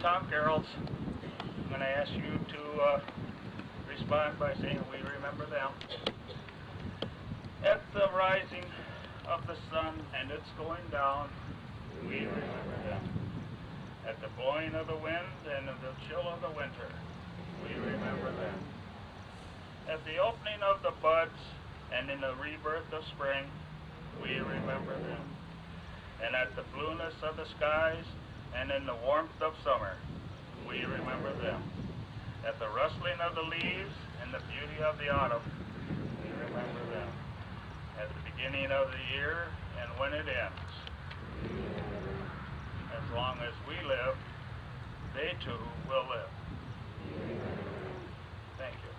Tom carols. I'm going to ask you to respond by saying, we remember them. At the rising of the sun and its going down, we remember them. At the blowing of the wind and in the chill of the winter, we remember them. At the opening of the buds and in the rebirth of spring, we remember them. And at the blueness of the skies and in the warmth of summer, we remember them. At the rustling of the leaves and the beauty of the autumn, we remember them. At the beginning of the year and when it ends, as long as we live, they too will live. Thank you.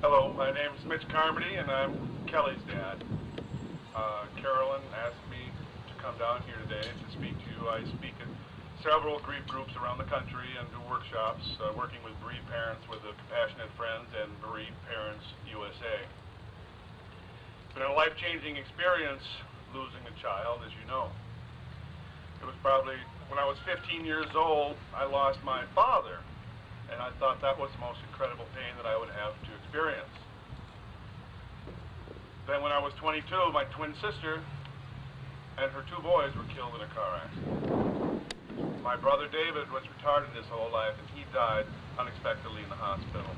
Hello, my name is Mitch Carmody, and I'm Kelly's dad. Carolyn asked me to come down here today to speak to you. I speak at several grief groups around the country and do workshops working with bereaved parents with the Compassionate Friends and Bereaved Parents USA. It's been a life-changing experience losing a child, as you know. It was probably when I was 15 years old, I lost my father, and I thought that was the most incredible pain that I would have to experience. Then when I was 22, my twin sister and her two boys were killed in a car accident. My brother David was retarded his whole life, and he died unexpectedly in the hospital.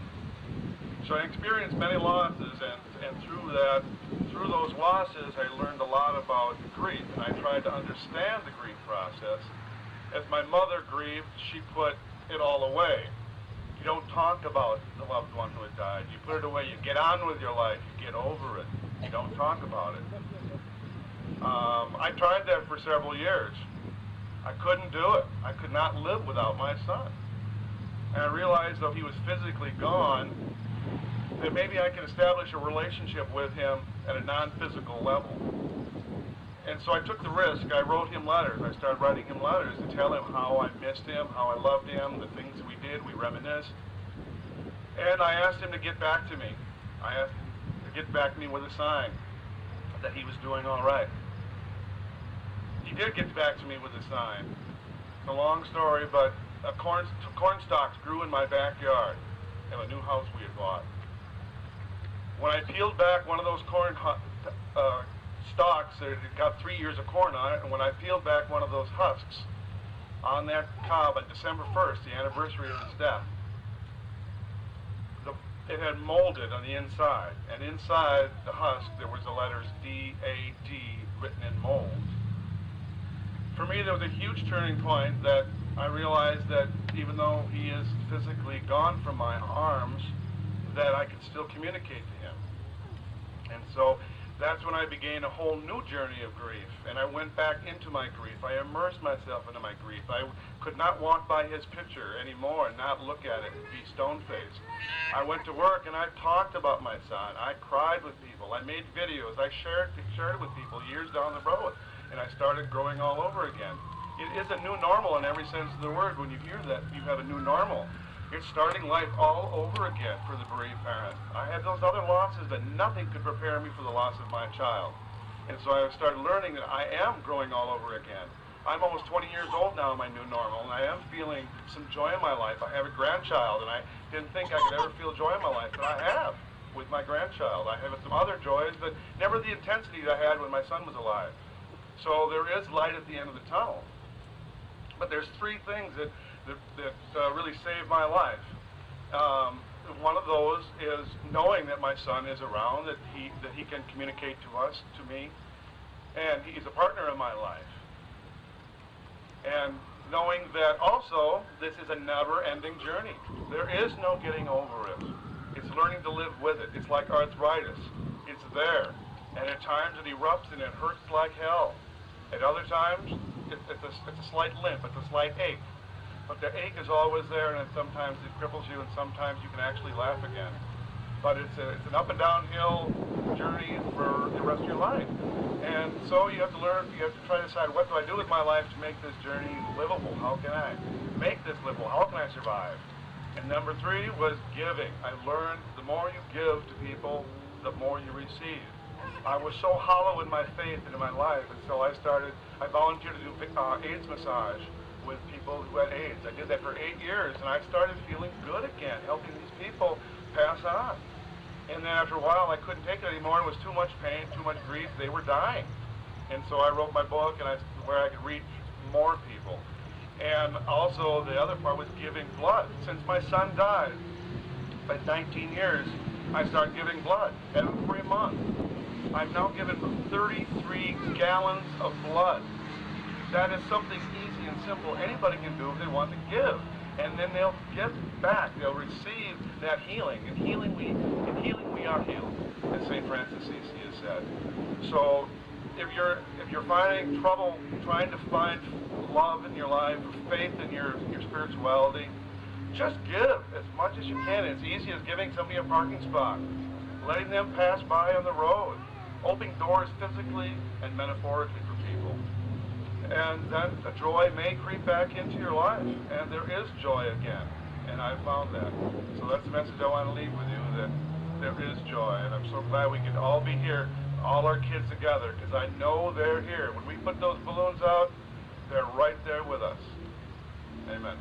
So I experienced many losses, and through those losses, I learned a lot about grief, and I tried to understand the grief process. As my mother grieved, she put it all away. You don't talk about the loved one who had died. You put it away. You get on with your life. You get over it. You don't talk about it. I tried that for several years. I couldn't do it. I could not live without my son. And I realized, though he was physically gone, that maybe I can establish a relationship with him at a non-physical level. And so I took the risk. I wrote him letters. I started writing him letters to tell him how I missed him, how I loved him, the things that we did. We reminisced. And I asked him to get back to me. I asked him to get back to me with a sign that he was doing all right. He did get back to me with a sign. It's a long story, but corn stalks grew in my backyard in a new house we had bought. When I peeled back one of those corn stalks, it got 3 years of corn on it, and when I peeled back one of those husks on that cob on December 1st, the anniversary of his death, it had molded on the inside, and inside the husk there was the letters D-A-D written in mold. For me, there was a huge turning point that I realized that even though he is physically gone from my arms, that I could still communicate to him. And so that's when I began a whole new journey of grief, and I went back into my grief. I immersed myself into my grief. I could not walk by his picture anymore and not look at it and be stone-faced. I went to work and I talked about my son. I cried with people. I made videos. I shared it with people years down the road, and I started growing all over again. It is a new normal in every sense of the word. When you hear that, you have a new normal. It's starting life all over again for the bereaved parent. I had those other losses, but nothing could prepare me for the loss of my child. And so I started learning that I am growing all over again. I'm almost 20 years old now in my new normal, and I am feeling some joy in my life. I have a grandchild, and I didn't think I could ever feel joy in my life, but I have with my grandchild. I have some other joys, but never the intensity that I had when my son was alive. So there is light at the end of the tunnel. But there's three things that really saved my life. One of those is knowing that my son is around, that he can communicate to me, and he's a partner in my life. And knowing that also this is a never-ending journey. There is no getting over it. It's learning to live with it. It's like arthritis. It's there, and at times it erupts and it hurts like hell. At other times, it's a slight limp, it's a slight ache. But the ache is always there, and sometimes it cripples you, and sometimes you can actually laugh again. But it's an up and downhill journey for the rest of your life. And so you have to learn, you have to try to decide, what do I do with my life to make this journey livable? How can I make this livable? How can I survive? And number three was giving. I learned the more you give to people, the more you receive. I was so hollow in my faith and in my life, and so I volunteered to do AIDS massage with people who had AIDS. I did that for 8 years, and I started feeling good again, helping these people pass on. And then after a while, I couldn't take it anymore. It was too much pain, too much grief. They were dying. And so I wrote my book, and where I could reach more people. And also, the other part was giving blood. Since my son died, by 19 years, I started giving blood every month. I've now given 33 gallons of blood. That is something easy and simple anybody can do if they want to give. And then they'll give back. They'll receive that healing. In healing we are healed, as St. Francis Assisi has said. So if you're finding trouble trying to find love in your life, faith in your spirituality, just give as much as you can. It's easy as giving somebody a parking spot, letting them pass by on the road, opening doors physically and metaphorically for people. And then the joy may creep back into your life, and there is joy again. And I found that. So that's the message I want to leave with you, that there is joy. And I'm so glad we can all be here, all our kids together, because I know they're here. When we put those balloons out, they're right there with us. Amen.